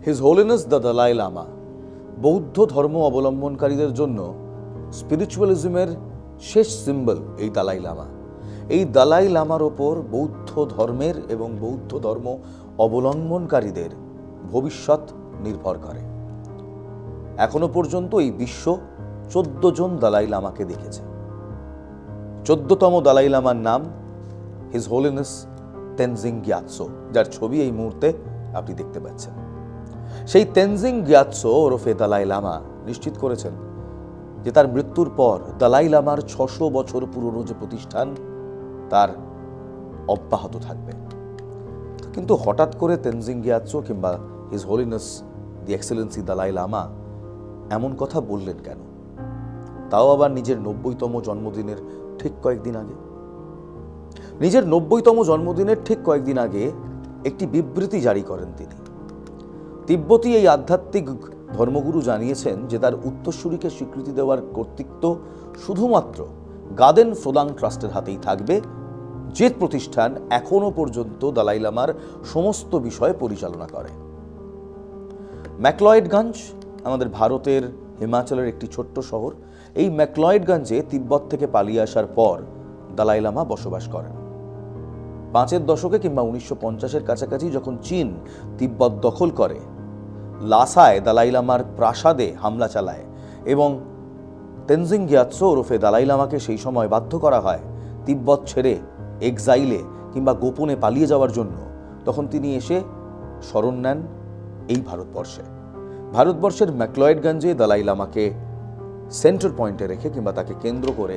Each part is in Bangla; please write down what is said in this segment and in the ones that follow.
His holiness the Dalai Lama বৌদ্ধ ধর্ম অবলম্বনকারীদের জন্য স্পিরিচুয়ালিজমের শেষ সিম্বল এই দালাই লামা। এই দালাই লামার ওপর বৌদ্ধ ধর্মের এবং বৌদ্ধ ধর্ম অবলম্বনকারীদের ভবিষ্যৎ নির্ভর করে। এখনো পর্যন্ত এই বিশ্ব 14 জন দালাই লামাকে দেখেছে। 14তম দালাই লামার নাম হিজ হোলিনেস তেনজিং গ্যাতসো, যার ছবি এই মুহূর্তে আপনি দেখতে পাচ্ছেন। সেই তেনজিং গ্যাতসো ওরফে দালাই লামা নিশ্চিত করেছেন যে তার মৃত্যুর পর দালাই লামার 600 বছর পুরনো যে প্রতিষ্ঠান তার অব্যাহত থাকবে। কিন্তু হঠাৎ করে তেনজিং গ্যাতসো কিংবা হিজ হোলিনেস দি এক্সেলেন্সি দালাই লামা এমন কথা বললেন কেন? তাও আবার নিজের 90তম জন্মদিনের ঠিক কয়েকদিন আগে। নিজের 90তম জন্মদিনের ঠিক কয়েকদিন আগে একটি বিবৃতি জারি করেন তিনি। তিব্বতী এই আধ্যাত্মিক ধর্মগুরু জানিয়েছেন যে তার উত্তরসূরিকে স্বীকৃতি দেওয়ার কর্তৃত্ব শুধুমাত্র গাদেন ফ্রোদাং ট্রাস্টের হাতেই থাকবে, যে প্রতিষ্ঠান এখনো পর্যন্ত দালাই লামার সমস্ত বিষয় পরিচালনা করে। ম্যাকলয়েডগঞ্জ আমাদের ভারতের হিমাচলের একটি ছোট্ট শহর। এই ম্যাকলয়েডগঞ্জে তিব্বত থেকে পালিয়ে আসার পর দালাই লামা বসবাস করেন। 5 দশকে কিংবা 1950-এর কাছাকাছি যখন চীন তিব্বত দখল করে, লাসায় দালাই লামার প্রাসাদে হামলা চালায় এবং তেনজিং গ্যাতসো ওরফে দালাই লামাকে সেই সময় বাধ্য করা হয় তিব্বত ছেড়ে এক্সাইলে কিংবা গোপনে পালিয়ে যাওয়ার জন্য, তখন তিনি এসে শরণ নেন এই ভারতবর্ষের ম্যাকলয়েডগঞ্জে দালাই লামাকে সেন্টার পয়েন্টে রেখে কিংবা তাকে কেন্দ্র করে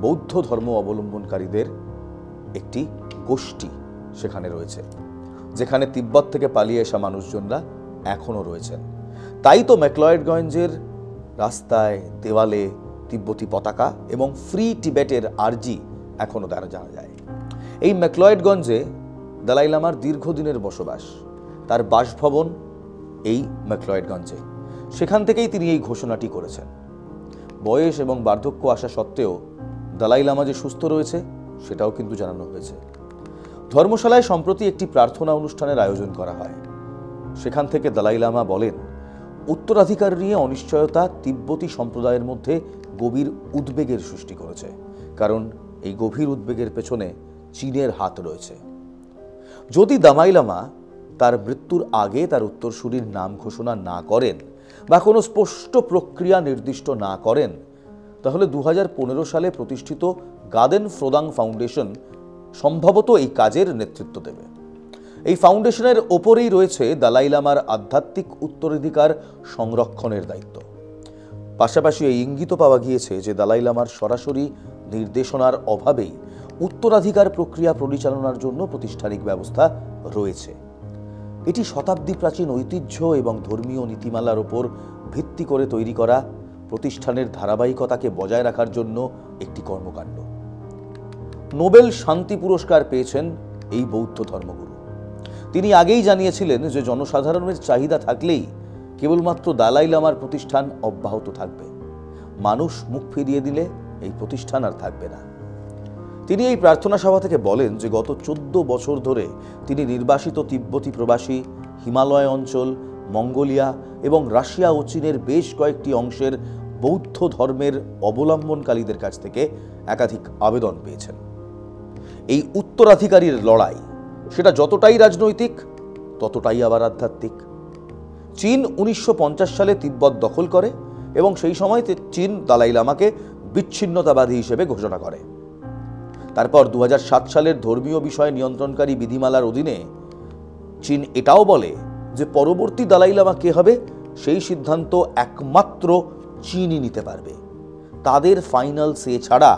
বৌদ্ধ ধর্ম অবলম্বনকারীদের একটি গোষ্ঠী সেখানে রয়েছে, যেখানে তিব্বত থেকে পালিয়ে আসা মানুষজনরা এখনো রয়েছেন। তাই তো ম্যাকলয়েডগঞ্জের রাস্তায় দেওয়ালে তিব্বতী পতাকা এবং ফ্রি টিবেটের আর্জি এখনো তারা জানা যায়। এই ম্যাকলয়েডগঞ্জে দালাই লামার দীর্ঘদিনের বসবাস, তার বাসভবন এই ম্যাকলয়েডগঞ্জে। সেখান থেকেই তিনি এই ঘোষণাটি করেছেন। বয়স এবং বার্ধক্য আসা সত্ত্বেও দালাই লামা যে সুস্থ রয়েছে সেটাও কিন্তু জানানো হয়েছে। ধর্মশালায় সম্প্রতি একটি প্রার্থনা অনুষ্ঠানের আয়োজন করা হয়। সেখান থেকে দালাই লামা বলেন, উত্তরাধিকার নিয়ে অনিশ্চয়তা তিব্বতী সম্প্রদায়ের মধ্যে গভীর উদ্বেগের সৃষ্টি করেছে, কারণ এই গভীর উদ্বেগের পেছনে চীনের হাত রয়েছে। যদি দালাই লামা তার মৃত্যুর আগে তার উত্তরসূরির নাম ঘোষণা না করেন বা কোনো স্পষ্ট প্রক্রিয়া নির্দিষ্ট না করেন, তাহলে 2015 সালে প্রতিষ্ঠিত গাদেন ফ্রোদাং ফাউন্ডেশন সম্ভবত এই কাজের নেতৃত্ব দেবে। এই ফাউন্ডেশনের ওপরেই রয়েছে দালাই লামার আধ্যাত্মিক উত্তরাধিকার সংরক্ষণের দায়িত্ব। পাশাপাশি এই ইঙ্গিত পাওয়া গিয়েছে যে দালাই লামার সরাসরি নির্দেশনার অভাবেই উত্তরাধিকার প্রক্রিয়া পরিচালনার জন্য প্রাতিষ্ঠানিক ব্যবস্থা রয়েছে। এটি শতাব্দী প্রাচীন ঐতিহ্য এবং ধর্মীয় নীতিমালার ওপর ভিত্তি করে তৈরি করা প্রতিষ্ঠানের ধারাবাহিকতাকে বজায় রাখার জন্য একটি কর্মকাণ্ড। নোবেল শান্তি পুরস্কার পেয়েছেন এই বৌদ্ধ ধর্মগুরু। তিনি আগেই জানিয়েছিলেন যে জনসাধারণের চাহিদা থাকলেই কেবলমাত্র দালাই লামার প্রতিষ্ঠান অব্যাহত থাকবে। মানুষ মুখ ফিরিয়ে দিলে এই প্রতিষ্ঠান আর থাকবে না। তিনি এই প্রার্থনা সভা থেকে বলেন যে গত 14 বছর ধরে তিনি নির্বাসিত তিব্বতী প্রবাসী, হিমালয় অঞ্চল, মঙ্গোলিয়া এবং রাশিয়া ও চীনের বেশ কয়েকটি অংশের বৌদ্ধ ধর্মের অবলম্বনকারীদের কাছ থেকে একাধিক আবেদন পেয়েছেন। এই উত্তরাধিকারীর লড়াই সেটা যতটাই রাজনৈতিক ততটাই আবার আধ্যাত্মিক। চীন 1950 সালে তিব্বত দখল করে এবং সেই সময় চীন দালাই লামাকে বিচ্ছিন্নতাবাদী হিসেবে ঘোষণা করে। তারপর 2007 সালের ধর্মীয় বিষয় নিয়ন্ত্রণকারী বিধিমালার অধীনে চীন এটাও বলে যে পরবর্তী দালাই লামা কে হবে সেই সিদ্ধান্ত একমাত্র চীনই নিতে পারবে। তাদের ফাইনাল সে ছাড়া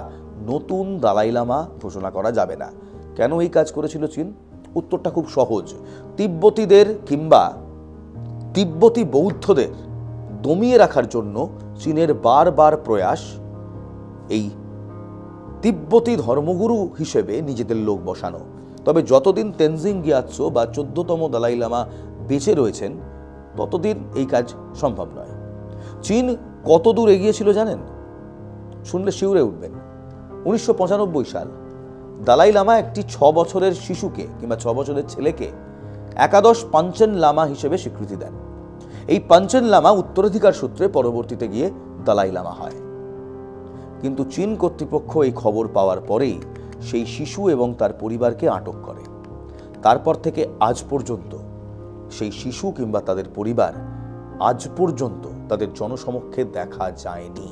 নতুন দালাই লামা ঘোষণা করা যাবে না। কেন এই কাজ করেছিল চীন? উত্তরটা খুব সহজ। তিব্বতীদের কিংবা তিব্বতী বৌদ্ধদের দমিয়ে রাখার জন্য চীনের বারবার প্রয়াস এই তিব্বতী ধর্মগুরু হিসেবে নিজেদের লোক বসানো। তবে যতদিন তেনজিং গ্যাতসো বা 14তম দালাই লামা বেঁচে রয়েছেন ততদিন এই কাজ সম্ভব নয়। চীন কত দূর এগিয়েছিল জানেন? শুনলে শিউরে উঠবেন। 1995 সাল দালাই লামা একটি 6 বছরের শিশুকে কিংবা 6 বছরের ছেলেকে একাদশ পাঞ্চেন লামা হিসেবে স্বীকৃতি দেন। এই পাঞ্চেন লামা উত্তরাধিকার সূত্রে পরবর্তীতে গিয়ে দালাই লামা হয়। কিন্তু চীন কর্তৃপক্ষ এই খবর পাওয়ার পরেই সেই শিশু এবং তার পরিবারকে আটক করে। তারপর থেকে আজ পর্যন্ত সেই শিশু কিংবা তাদের পরিবার আজ পর্যন্ত তাদের জনসমক্ষে দেখা যায়নি।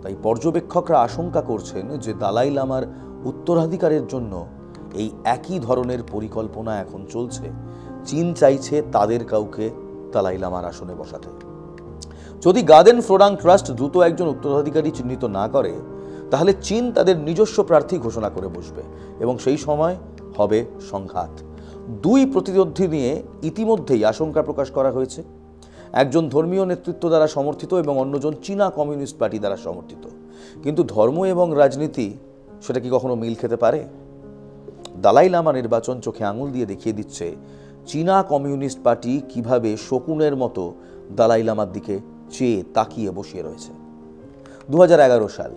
তাই পর্যবেক্ষকরা আশঙ্কা করছেন যে দালাই লামার উত্তরাধিকারের জন্য এই একই ধরনের পরিকল্পনা এখন চলছে। চীন চাইছে তাদের কাউকে দালাই লামার আসনে বসাতে। যদি গার্ডেন ফ্রোডাং ট্রাস্ট দ্রুত একজন উত্তরাধিকারী চিহ্নিত না করে, তাহলে চীন তাদের নিজস্ব প্রার্থী ঘোষণা করে বসবে এবং সেই সময় হবে সংঘাত। দুই প্রতিদ্বন্দ্বী নিয়ে ইতিমধ্যেই আশঙ্কা প্রকাশ করা হয়েছে। একজন ধর্মীয় নেতৃত্ব দ্বারা সমর্থিত এবং অন্যজন চীনা কমিউনিস্ট পার্টি দ্বারা সমর্থিত। কিন্তু ধর্ম এবং রাজনীতি সেটা কি কখনো মিল খেতে পারে? দালাই লামা নির্বাচন চোখে আঙুল দিয়ে দেখিয়ে দিচ্ছে চীনা কমিউনিস্ট পার্টি কিভাবে শকুনের মতো দালাই লামার দিকে চেয়ে তাকিয়ে বসিয়ে রয়েছে। 2011 সাল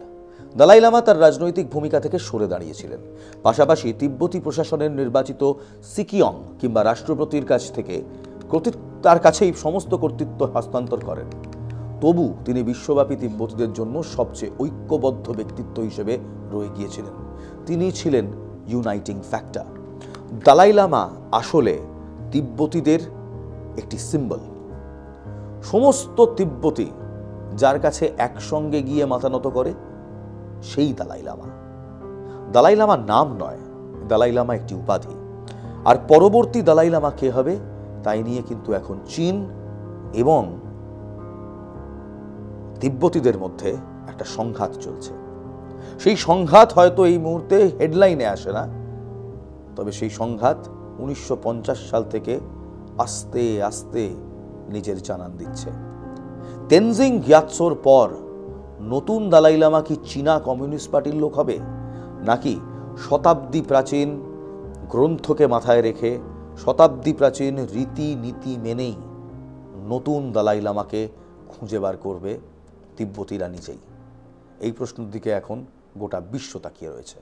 দালাই লামা তার রাজনৈতিক ভূমিকা থেকে সরে দাঁড়িয়েছিলেন। পাশাপাশি তিব্বতী প্রশাসনের নির্বাচিত সিকিয়ং কিংবা রাষ্ট্রপতির কাছ থেকে তার কাছেই সমস্ত কর্তৃত্ব হস্তান্তর করেন। তবু তিনি বিশ্বব্যাপী তিব্বতীদের জন্য সবচেয়ে ঐক্যবদ্ধ ব্যক্তিত্ব হিসেবে রয়ে গিয়েছিলেন। তিনি ছিলেন ইউনাইটিং ফ্যাক্টর। দালাই লামা আসলে তিব্বতীদের একটি সিম্বল। সমস্ত তিব্বতী যার কাছে একসঙ্গে গিয়ে মাথা নত করে সেই দালাই লামা। দালাই লামা নাম নয়, দালাই লামা একটি উপাধি। আর পরবর্তী দালাই লামা কে হবে তাই নিয়ে কিন্তু এখন চীন এবং তিব্বতীদের মধ্যে একটা সংঘাত চলছে। সেই সংঘাত হয়তো এই মুহূর্তে হেডলাইনে আসে না, তবে সেই সংঘাত 1950 সাল থেকে আস্তে আস্তে নিজের জানান দিচ্ছে। তেনজিং গ্যাতসোর পর নতুন দালাই লামা কি চীনা কমিউনিস্ট পার্টির লোক হবে, নাকি শতাব্দী প্রাচীন গ্রন্থকে মাথায় রেখে শতাব্দী প্রাচীন রীতি নীতি মেনেই নতুন দালাই লামাকে খুঁজে বার করবে তিব্বতীরা নিজেই? এই প্রশ্নের দিকে এখন গোটা বিশ্ব তাকিয়ে রয়েছে।